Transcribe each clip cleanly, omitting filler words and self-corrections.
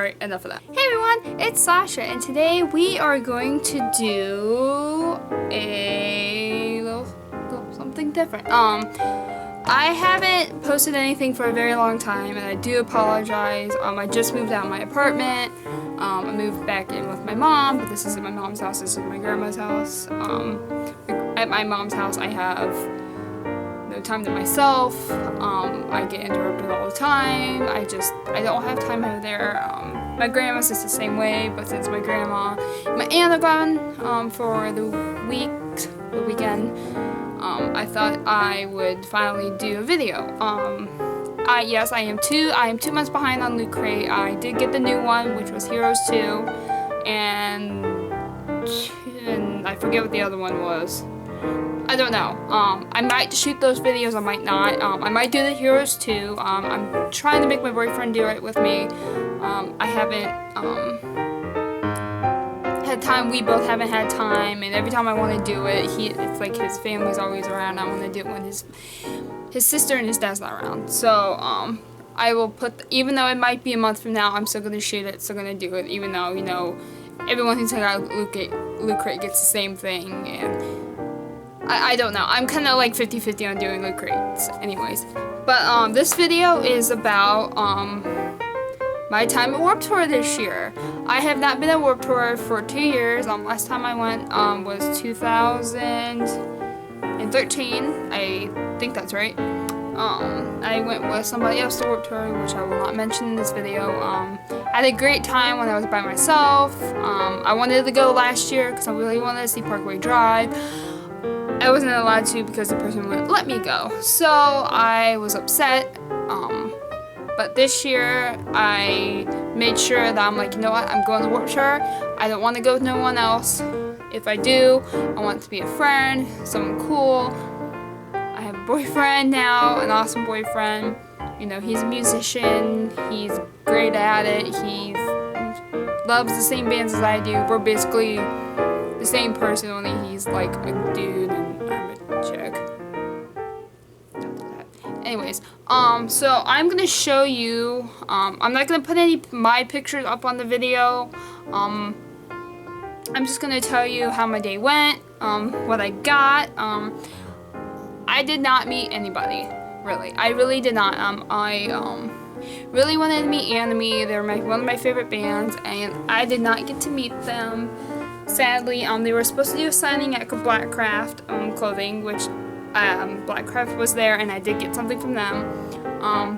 Alright, enough of that. Hey everyone, it's Sasha, and today we are going to do a little something different. I haven't posted anything for a very long time, and I do apologize. I just moved out of my apartment. I moved back in with my mom, but this isn't my mom's house, this is my grandma's house. At my mom's house, I have no time to myself. I get interrupted all the time. I don't have time over there. My grandma's just the same way, but since my grandma and my aunt are gone for the weekend, I thought I would finally do a video. Yes, I am 2 months behind on Loot Crate. I did get the new one, which was Heroes 2, and I forget what the other one was. I don't know. I might shoot those videos, I might not. I might do the Heroes 2. I'm trying to make my boyfriend do it with me. I haven't had time. We both haven't had time, and every time I want to do it, it's like his family's always around. I want to do it when his sister and his dad's not around. So I will even though it might be a month from now, I'm still gonna shoot it, still gonna do it, even though, you know, everyone who's got Loot Crate gets the same thing, and I don't know. I'm kind of like 50-50 on doing Loot Crates anyways. But this video is about my time at Warped Tour this year. I have not been at Warped Tour for 2 years. Last time I went was 2013. I think that's right. I went with somebody else to Warped Tour, which I will not mention in this video. I had a great time when I was by myself. I wanted to go last year because I really wanted to see Parkway Drive. I wasn't allowed to because the person wouldn't let me go, so I was upset. But this year I made sure that I'm like, you know what, I'm going to Warped Tour. I don't want to go with no one else. If I do, I want to be a friend, someone cool. I have a boyfriend now, an awesome boyfriend. You know, he's a musician. He's great at it. He loves the same bands as I do. We're basically the same person, only he's like a dude and I'm a chick. Anyways, so I'm gonna show you, I'm not gonna put any of my pictures up on the video. I'm just gonna tell you how my day went, what I got. I did not meet anybody, really. I really did not. I really wanted to meet Enemy. They're one of my favorite bands, and I did not get to meet them. Sadly, they were supposed to do a signing at Blackcraft clothing, which Blackcraft was there, and I did get something from them.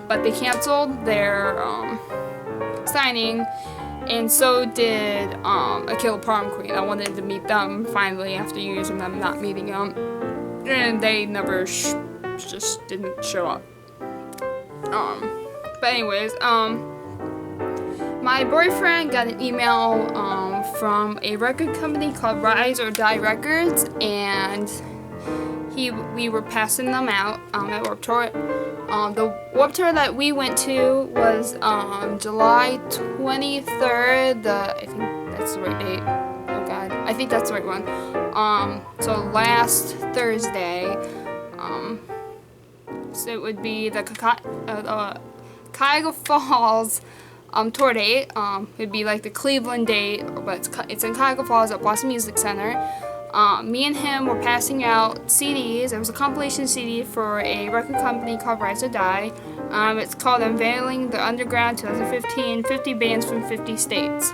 But they canceled their signing, and so did Akilla Prom Queen. I wanted to meet them finally after years of them not meeting them, and they never just didn't show up. But anyways, my boyfriend got an email from a record company called Rise or Die Records, and we were passing them out at Warped Tour. The Warped Tour that we went to was July 23rd. I think that's the right date. Oh God, I think that's the right one. So last Thursday. So it would be the Cuyahoga Falls tour date. It'd be like the Cleveland date, but it's in Cuyahoga Falls at Blossom Music Center. Me and him were passing out CDs. It was a compilation CD for a record company called Rise or Die. It's called Unveiling the Underground 2015, 50 bands from 50 states.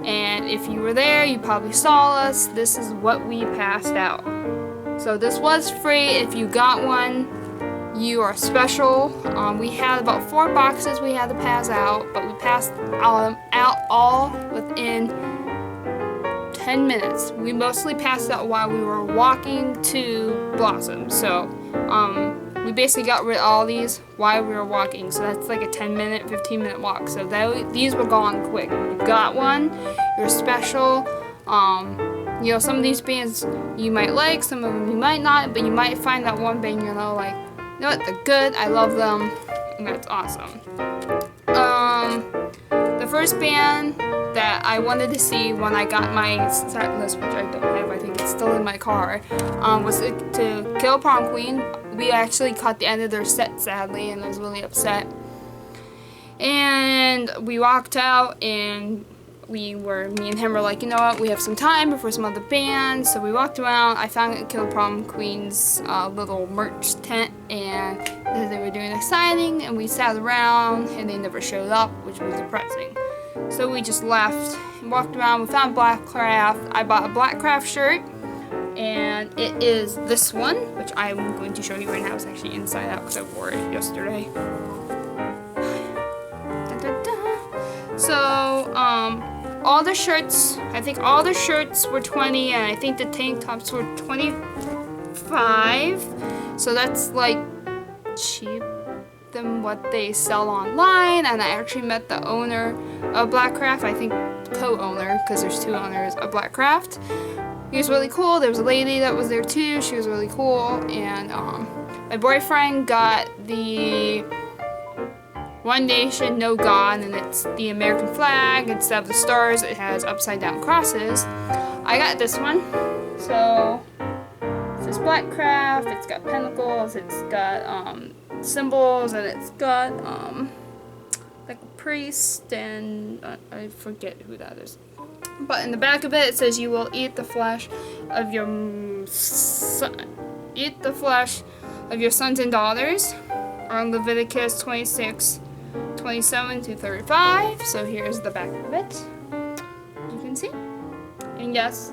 And if you were there, you probably saw us. This is what we passed out. So this was free. If you got one, you are special. We had about 4 boxes we had to pass out, but we passed out all within 10 minutes. We mostly passed out while we were walking to Blossom. So we basically got rid of all these while we were walking. So that's like a 10-minute, 15-minute walk. So these were gone quick. You got one, you're special. You know, some of these bands you might like, some of them you might not, but you might find that one band, you know, like, you know what, they're good, I love them, and that's awesome. The first band that I wanted to see when I got my set list, which I don't have, I think it's still in my car, was to Akilla Prom Queen. We actually caught the end of their set, sadly, and I was really upset. And we walked out, and me and him were like, you know what, we have some time before some other bands. So we walked around. I found Killer Prom Queen's little merch tent, and they were doing a signing, and we sat around, and they never showed up, which was depressing. So we just left and walked around. We found Blackcraft. I bought a Blackcraft shirt, and it is this one, which I'm going to show you right now. It's actually inside out because I wore it yesterday. So, all the shirts, I think all the shirts were 20, and I think the tank tops were 25. So that's like cheap than what they sell online. And I actually met the owner of Blackcraft, I think co-owner, because there's two owners of Blackcraft. He was really cool. There was a lady that was there too. She was really cool. And my boyfriend got the One Nation, No God, and it's the American flag. Instead of the stars, it has upside down crosses. I got this one. So it says Blackcraft. It's got pentacles. It's got symbols, and it's got like a priest, and I forget who that is. But in the back of it, it says, "You will eat the flesh of your sons and daughters." On Leviticus 26:27-35. So here's the back of it. You can see. And yes,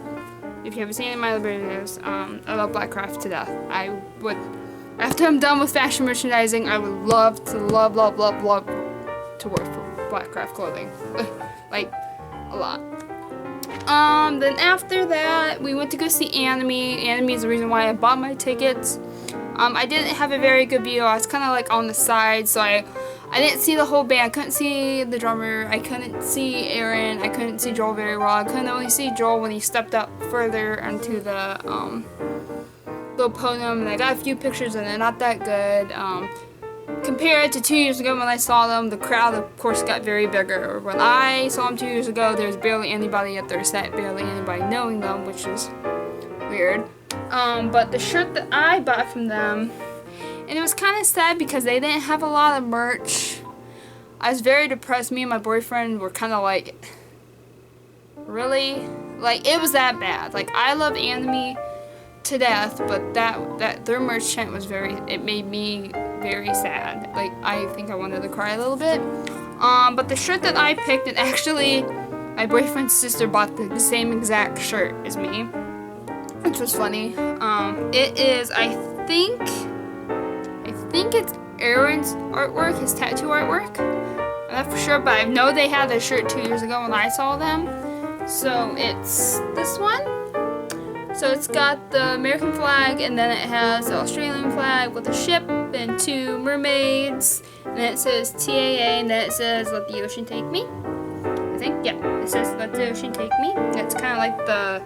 if you haven't seen it in my other videos, I love Blackcraft to death. I would, after I'm done with fashion merchandising, I would love to love to work for Blackcraft clothing. Like, a lot. Then after that, we went to go see Anime. Anime is the reason why I bought my tickets. I didn't have a very good view. I was kind of like on the side, so I didn't see the whole band. I couldn't see the drummer. I couldn't see Aaron. I couldn't see Joel very well. I couldn't only see Joel when he stepped up further onto the little podium. And I got a few pictures, and they're not that good. Compared to 2 years ago when I saw them, the crowd, of course, got very bigger. When I saw them 2 years ago, there was barely anybody at their set, barely anybody knowing them, which is weird. But the shirt that I bought from them, and it was kind of sad because they didn't have a lot of merch. I was very depressed. Me and my boyfriend were kind of like, really? Like, it was that bad. Like, I love Anime to death, but that their merch tent was it made me very sad. Like, I think I wanted to cry a little bit. But the shirt that I picked, and actually my boyfriend's sister bought the same exact shirt as me, which was funny. It is, I think it's Aaron's artwork, his tattoo artwork. I'm not for sure, but I know they had this shirt 2 years ago when I saw them. So it's this one. So it's got the American flag, and then it has the Australian flag with a ship and two mermaids. And then it says TAA, and then it says "Let the ocean take me." I think, yeah, it says "Let the ocean take me." And it's kind of like the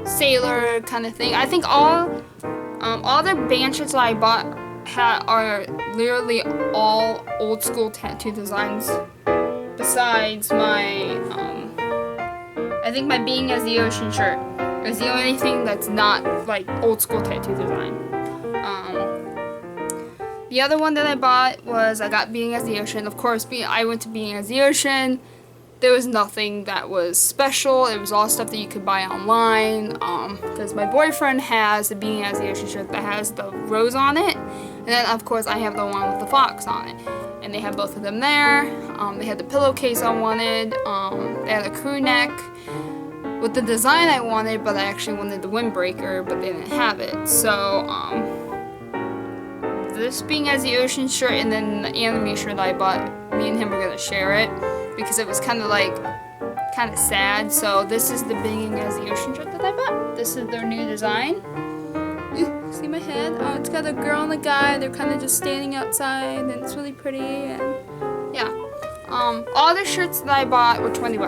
sailor kind of thing. I think all the band shirts that I bought are literally all old school tattoo designs. Besides my, I think my Being as the Ocean shirt is the only thing that's not like old school tattoo design. The other one that I bought was, I got Being as the Ocean. Of course, I went to Being as the Ocean. There was nothing that was special. It was all stuff that you could buy online. Because my boyfriend has the Being as the Ocean shirt that has the rose on it. And then, of course, I have the one with the fox on it. And they had both of them there. They had the pillowcase I wanted. They had a crew neck with the design I wanted, but I actually wanted the windbreaker, but they didn't have it. So, this Being as the Ocean shirt, and then the Anime shirt that I bought, me and him were gonna share it, because it was kind of sad. So this is the Being as the Ocean shirt that I bought. This is their new design. See my head? Oh, it's got a girl and a guy. They're kind of just standing outside, and it's really pretty. And yeah, all the shirts that I bought were $20.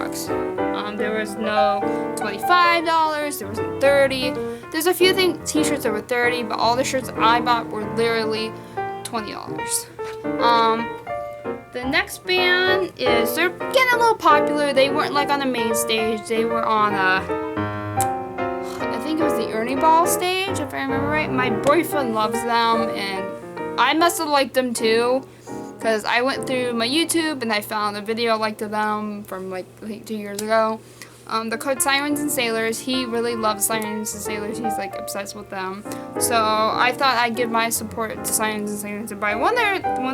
There was no $25. There wasn't $30. There's a few t-shirts that were $30, but all the shirts I bought were literally $20. The next band they're getting a little popular. They weren't like on the main stage. They were on I think it was the Ernie Ball stage, if I remember right. My boyfriend loves them, and I must have liked them too. because I went through my YouTube and I found a video I liked of them from like I think 2 years ago. They're called Sirens and Sailors. He really loves Sirens and Sailors. He's like obsessed with them. So I thought I'd give my support to Sirens and Sailors and buy one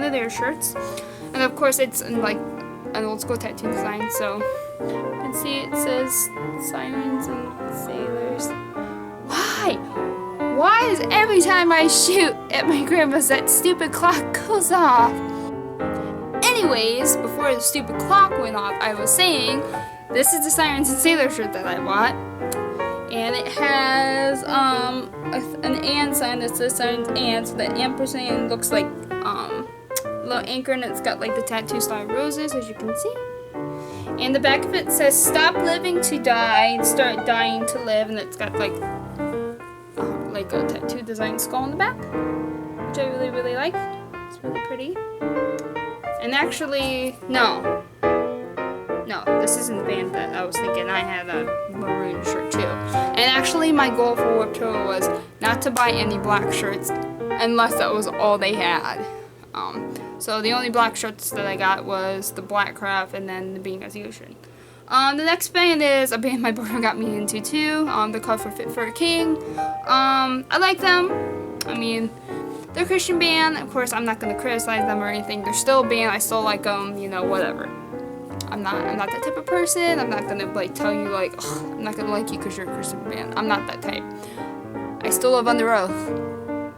of their shirts. And of course it's in like an old school tattoo design. So you can see it says Sirens and Sailors. Why is every time I shoot at my grandma's that stupid clock goes off? Anyways, before the stupid clock went off, I was saying this is the Sirens and Sailor shirt that I bought, and it has an and sign that says Sirens and, so the ampersand looks like a little anchor, and it's got like the tattoo style roses, as you can see. And the back of it says "Stop living to die and start dying to live," and it's got like a tattoo design skull in the back, which I really like. It's really pretty. And actually, no, this isn't the band that I was thinking. I had a maroon shirt too. And actually, my goal for Warped Tour was not to buy any black shirts unless that was all they had. So the only black shirts that I got was the Black Craft and then the Being as the Ocean. The next band is a band my boyfriend got me into too. They're called Fit for a King. I like them. I mean, they're a Christian band. Of course, I'm not going to criticize them or anything. They're still a band. I still like them. You know, whatever. I'm not that type of person. I'm not going to like tell you like, I'm not going to like you because you're a Christian band. I'm not that type. I still live under oath.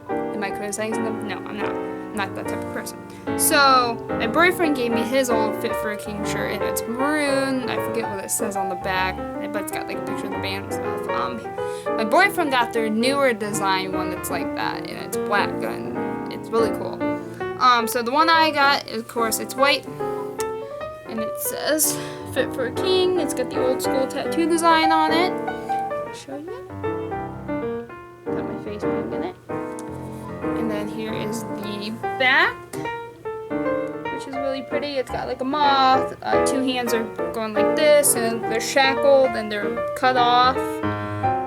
Am I criticizing them? No, I'm not. I'm not that type of person. So, my boyfriend gave me his old Fit for a King shirt, and it's maroon. I forget what it says on the back, but it's got like a picture of the band and stuff. My boyfriend got their newer design one that's like that, and it's black, and it's really cool. So the one I got, of course, it's white, and it says Fit for a King. It's got the old school tattoo design on it. I'll show you. Got my face paint in it. And then here is the back, which is really pretty. It's got like a moth. Two hands are going like this, and they're shackled, and they're cut off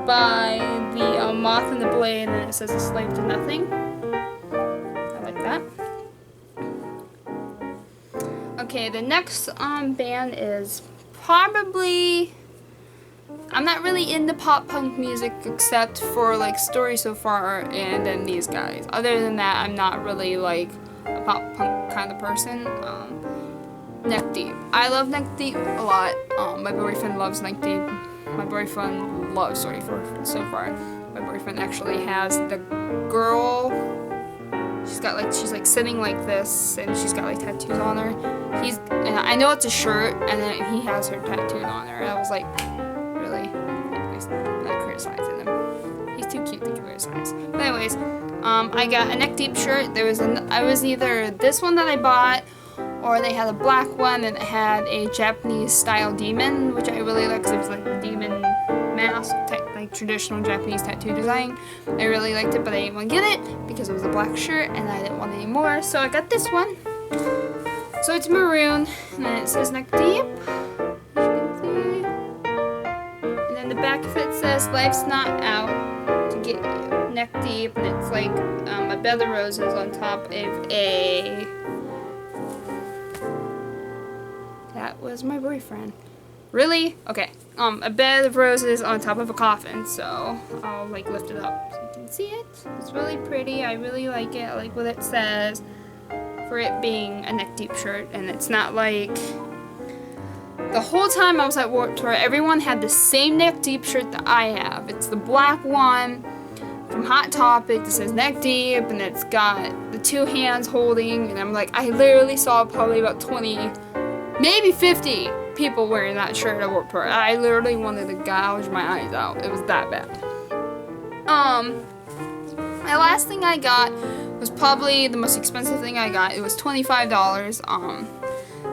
by the moth and the blade, and then it says a slave to nothing. I like that. Okay, the next band is probably... I'm not really into pop punk music except for like Story So Far and then these guys. Other than that, I'm not really like a pop punk kind of person. Neck Deep. I love Neck Deep a lot. My boyfriend loves Neck Deep. My boyfriend loves Story So Far. My boyfriend actually has the girl. She's like sitting like this, and she's got like tattoos on her. And I know it's a shirt, and then he has her tattooed on her. And I was like, really? Anyways, I'm not criticizing him. He's too cute to criticize. But anyways, I got a Neck Deep shirt. I was either this one that I bought, or they had a black one and it had a Japanese style demon, which I really like because it was like a demon mask, like traditional Japanese tattoo design. I really liked it, but I didn't want to get it because it was a black shirt and I didn't want any more. So I got this one. So it's maroon, and then it says Neck Deep. And then the back of it says Life's Not Out to Get You. Neck Deep, and it's like a bed of roses on top of a... That was my boyfriend. Really? Okay. A bed of roses on top of a coffin, so I'll like lift it up so you can see it. It's really pretty. I really like it. I like what it says for it being a Neck Deep shirt, and it's not like... The whole time I was at Warped Tour, everyone had the same Neck Deep shirt that I have. It's the black one from Hot Topic that says Neck Deep, and it's got the two hands holding, and I'm like, I literally saw probably about 20, maybe 50 people wearing that shirt at Warped Tour. I literally wanted to gouge my eyes out. It was that bad. My last thing I got was probably the most expensive thing I got. It was $25.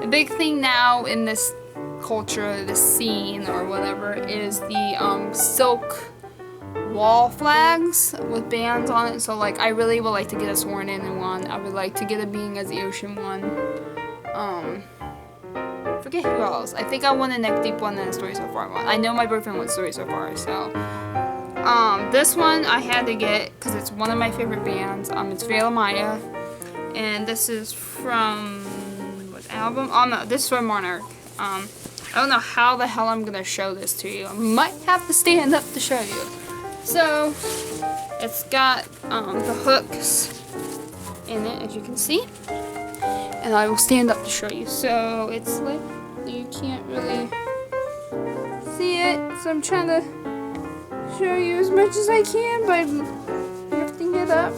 The big thing now in this culture, this scene or whatever, is the silk wall flags with bands on it. So like, I really would like to get a Sworn In one. I would like to get a Being as the Ocean one. Forget who else. I think I want a Neck Deep one and a Story So Far one. I know my boyfriend wants Story So Far, so this one I had to get because it's one of my favorite bands. It's Veil Maya, and this is from album. Oh no, this is for Monarch. I don't know how the hell I'm gonna show this to you. I might have to stand up to show you. So, it's got the hooks in it, as you can see. And I will stand up to show you. So, it's like, you can't really see it. So, I'm trying to show you as much as I can by lifting it up.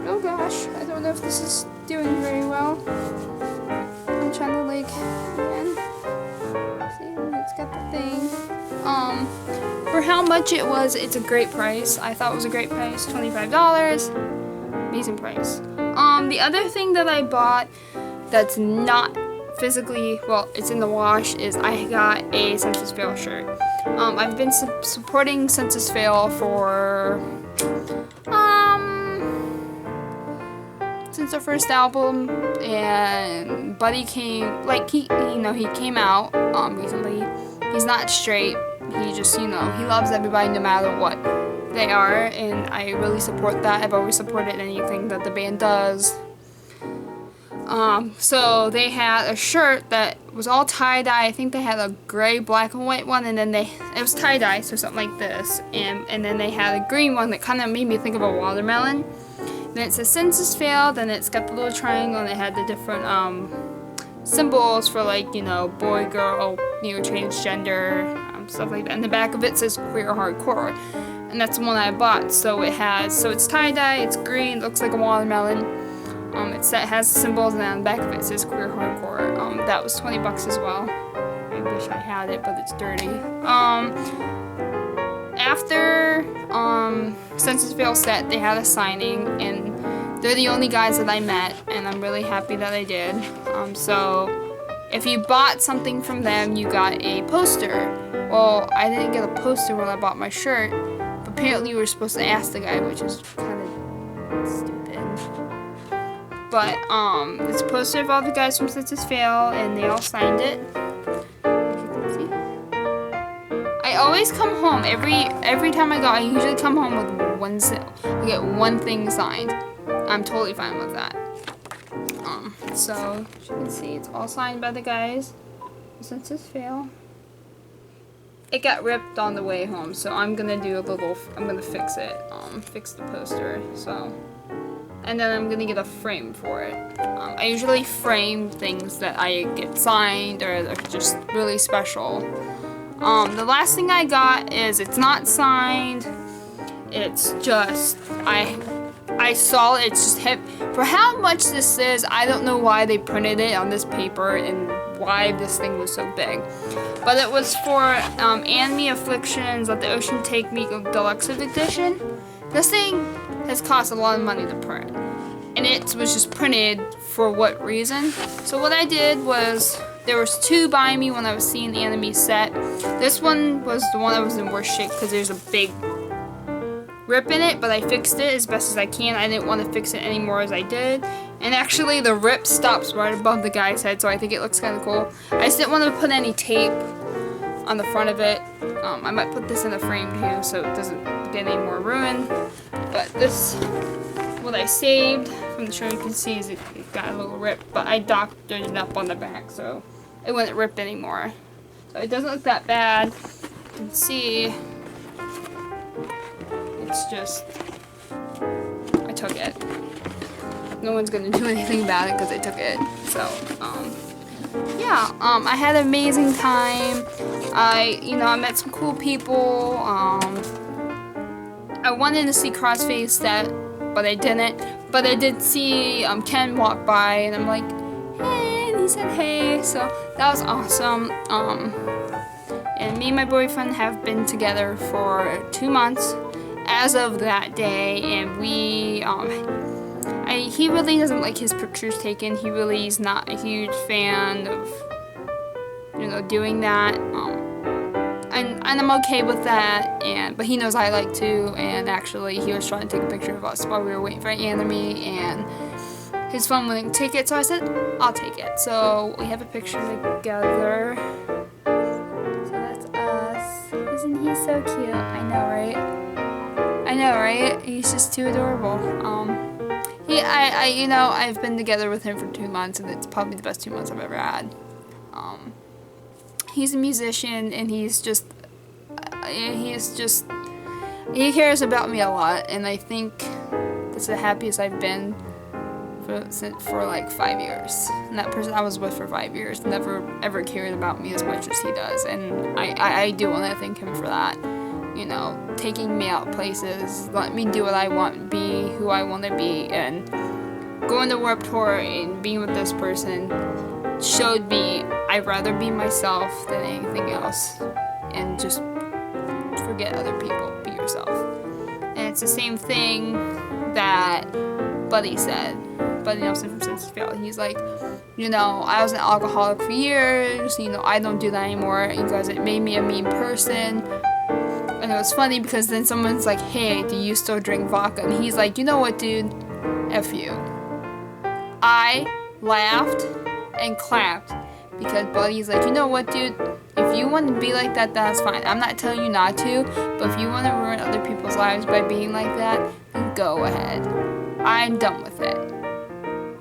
Oh gosh, I don't know if this is doing very well. I'm trying to like, again, see, it's got the thing. For how much it was, it's a great price. I thought it was a great price, $25. Amazing price. The other thing that I bought that's not physically, well, it's in the wash, is I got a Census Fail shirt. I've been supporting Census Fail for since their first album, and Buddy came, like, he came out recently. He's not straight. He just, he loves everybody no matter what they are, and I really support that. I've always supported anything that the band does. So they had a shirt that was all tie-dye. I think they had a gray, black, and white one, and then it was tie-dye, so something like this, and then they had a green one that kind of made me think of a watermelon. Then it says Census Fail, then it's got the little triangle, and it had the different symbols for, like, boy, girl, transgender, stuff like that. And the back of it says Queer Hardcore, and that's the one I bought. So it's tie-dye, it's green, looks like a watermelon. It has symbols, and on the back of it says Queer Hardcore. That was $20 as well. I wish I had it, but it's dirty. After Census Fail set, they had a signing, and they're the only guys that I met, and I'm really happy that I did. So if you bought something from them, you got a poster. Well, I didn't get a poster when I bought my shirt, but apparently you were supposed to ask the guy, which is kind of stupid. But it's a poster of all the guys from Census Fail, and they all signed it. I always come home, every time I go, I usually come home with I get one thing signed. I'm totally fine with that. So, as you can see, it's all signed by the guys. Census Fail. It got ripped on the way home, so I'm gonna fix it, fix the poster, so. And then I'm gonna get a frame for it. I usually frame things that I get signed or are just really special. The last thing I got is, it's not signed, it's just, I saw it, it's just hip. For how much this is, I don't know why they printed it on this paper and why this thing was so big. But it was for Anime Afflictions Let the Ocean Take Me Deluxe Edition. This thing has cost a lot of money to print, and it was just printed for what reason. So what I did was, there was two by me when I was seeing the anime set. This one was the one that was in worse shape because there's a big rip in it, but I fixed it as best as I can. I didn't want to fix it anymore as I did. And actually the rip stops right above the guy's head, so I think it looks kind of cool. I just didn't want to put any tape on the front of it. I might put this in a frame too so it doesn't get any more ruined. But this, what I saved from the show, you can see is it got a little rip, but I doctored it up on the back so it wouldn't rip anymore. So it doesn't look that bad. You can see it's just, I took it. No one's gonna do anything about it because I took it. So, yeah, I had an amazing time. I met some cool people. I wanted to see Crossface set, but I didn't. But I did see Ken walk by, and I'm like, hey, and he said hey, so that was awesome. And me and my boyfriend have been together for 2 months as of that day, and he really doesn't like his pictures taken. He really is not a huge fan of, doing that. And I'm okay with that, but he knows I like to, and actually he was trying to take a picture of us while we were waiting for anime, and his phone wouldn't take it, so I said, I'll take it. So we have a picture together. So that's us. Isn't he so cute? I know, right? He's just too adorable. I've been together with him for 2 months, and it's probably the best 2 months I've ever had. He's a musician, and he cares about me a lot, and I think that's the happiest I've been for like 5 years. And that person I was with for 5 years never ever cared about me as much as he does, and I do want to thank him for that. You know, taking me out places, letting me do what I want, be who I want to be, and going to Warped Tour and being with this person showed me I'd rather be myself than anything else, and just forget other people, be yourself. And it's the same thing that Buddy said. Buddy Nelson from Census Valley. He's like, I was an alcoholic for years, I don't do that anymore, because it made me a mean person. And it was funny because then someone's like, hey, do you still drink vodka? And he's like, you know what, dude? F you. I laughed and clapped because Buddy's like, you know what, dude? If you want to be like that, that's fine. I'm not telling you not to, but if you want to ruin other people's lives by being like that, then go ahead. I'm done with it.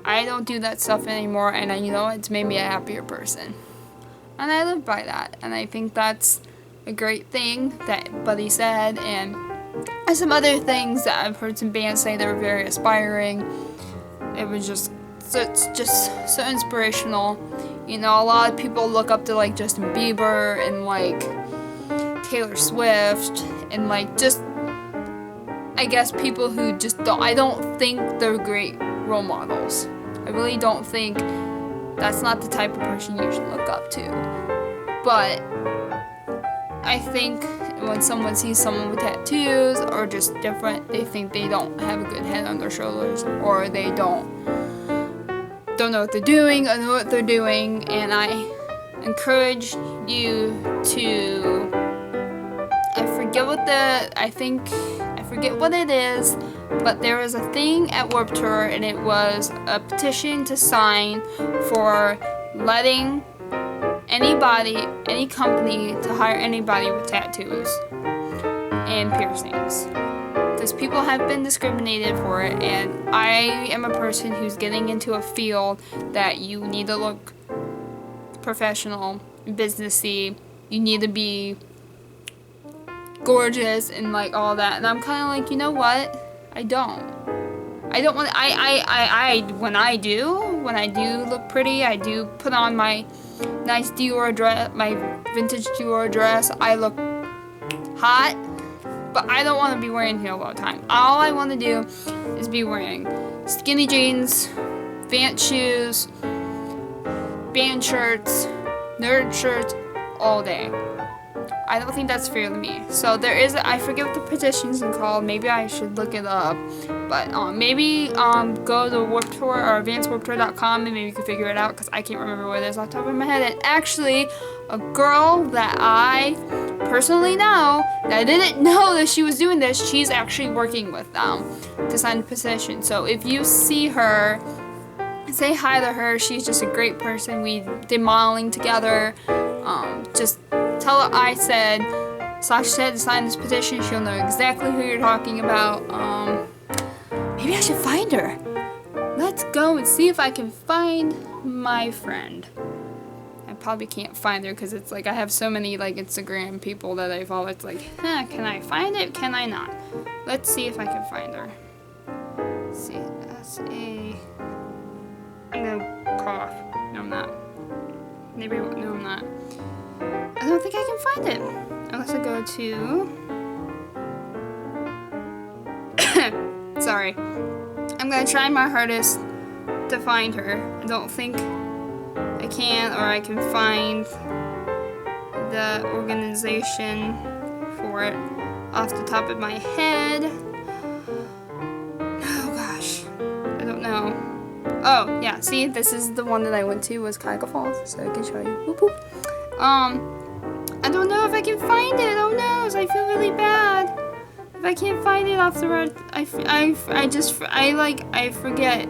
I don't do that stuff anymore, and it's made me a happier person. And I live by that, and I think that's a great thing that Buddy said, and some other things that I've heard some bands say that were very aspiring. It was just so inspirational. A lot of people look up to like Justin Bieber and like Taylor Swift and like just, I guess, people who just I don't think they're great role models. I really don't think that's not the type of person you should look up to. But I think when someone sees someone with tattoos or just different, they think they don't have a good head on their shoulders, or they don't know what they're doing or know what they're doing. And I encourage you to, I forget what it is, but there was a thing at Warped Tour, and it was a petition to sign for letting anybody, any company, to hire anybody with tattoos and piercings. Because people have been discriminated for it, and I am a person who's getting into a field that you need to look professional, businessy, you need to be gorgeous and like all that. And I'm kind of like, you know what? I don't want to, when I do look pretty, I do put on my nice Dior dress, my vintage Dior dress, I look hot, but I don't want to be wearing heels all the time. All I want to do is be wearing skinny jeans, Vans shoes, band shirts, nerd shirts all day. I don't think that's fair to me. So there is, I forget what the petition's called. Maybe I should look it up. But maybe go to Warped Tour or advancedwarpedtour.com and maybe you can figure it out, because I can't remember what it is off the top of my head. And actually, a girl that I personally know that didn't know that she was doing this, she's actually working with them to sign the petition. So if you see her, say hi to her. She's just a great person. We did modeling together. Just tell her I said, Sasha said to sign this petition. She'll know exactly who you're talking about. Maybe I should find her. Let's go and see if I can find my friend. I probably can't find her because it's like I have so many like Instagram people that I follow. It's like, can I find it? Can I not? Let's see if I can find her. Let's see, I'm gonna cough. No, I'm not. Maybe, no, I'm not. I don't think I can find it. Unless I go to... Sorry. I'm gonna try my hardest to find her. I don't think I can, or I can find the organization for it off the top of my head. Oh gosh. I don't know. Oh, yeah, see, this is the one that I went to, was Cuyahoga Falls, so I can show you. Whoop, whoop. I don't know if I can find it. Oh no, I feel really bad. If I can't find it off the road, I forget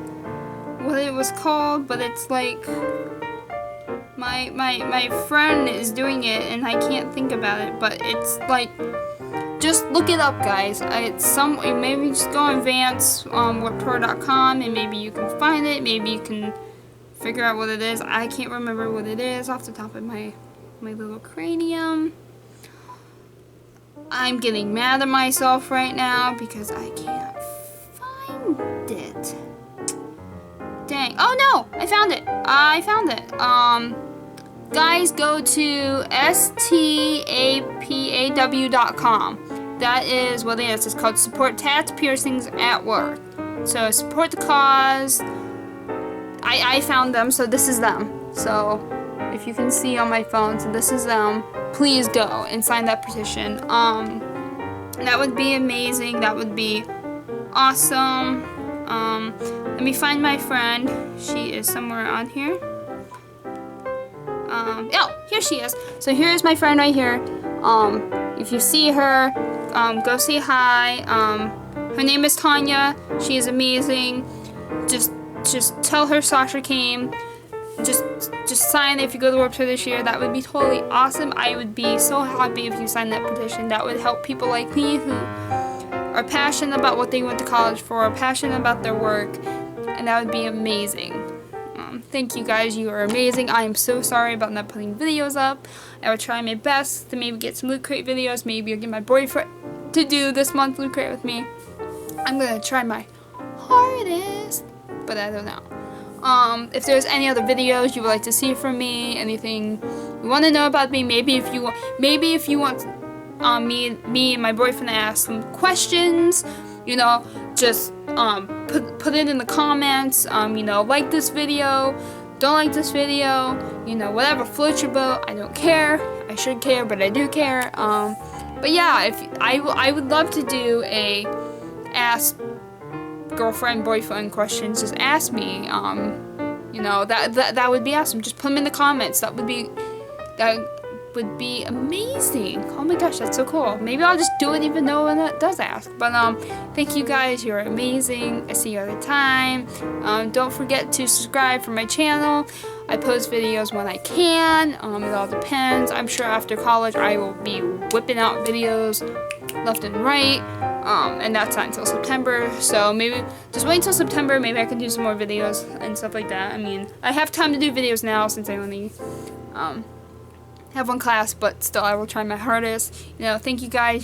what it was called, but it's like, my friend is doing it, and I can't think about it, but it's like just look it up, guys. It's maybe just go on advancedwordpro.com and maybe you can find it. Maybe you can figure out what it is. I can't remember what it is off the top of my little cranium. I'm getting mad at myself right now because I can't find it. Dang. Oh no! I found it. Guys, go to stapaw.com. That is what it is. It's called Support Tats Piercings at Work. So support the cause. I found them, so this is them. So if you can see on my phone, so this is them. Please go and sign that petition. That would be amazing. That would be awesome. Let me find my friend. She is somewhere on here. Oh, here she is. So here's my friend right here. If you see her, go say hi. Her name is Tanya. She is amazing. Just tell her Sasha came. Just sign if you go to work for this year. That would be totally awesome. I would be so happy if you signed that petition. That would help people like me who are passionate about what they went to college for, passionate about their work, and that would be amazing. Thank you guys, you are amazing. I am so sorry about not putting videos up. I will try my best to maybe get some Loot Crate videos. Maybe I'll get my boyfriend to do this month Loot Crate with me. I'm gonna try my hardest, but I don't know. If there's any other videos you would like to see from me, anything you want to know about me, maybe if you want me and my boyfriend to ask some questions, you know, just put it in the comments. You know, like this video, don't like this video, you know, whatever floats your boat. I don't care. I should care, but I do care. But yeah, if I would love to do a ask girlfriend boyfriend questions. Just ask me. You know, that would be awesome. Just put them in the comments. That would be amazing. Oh my gosh, that's so cool. Maybe I'll just do it even though one that does ask. But thank you guys, you're amazing. I see you all the time. Don't forget to subscribe for my channel. I post videos when I can. It all depends. I'm sure after college I will be whipping out videos left and right. And that's not until September. So maybe just wait until September. Maybe I can do some more videos and stuff like that. I mean, I have time to do videos now since I only have one class, but still I will try my hardest. You know, thank you guys.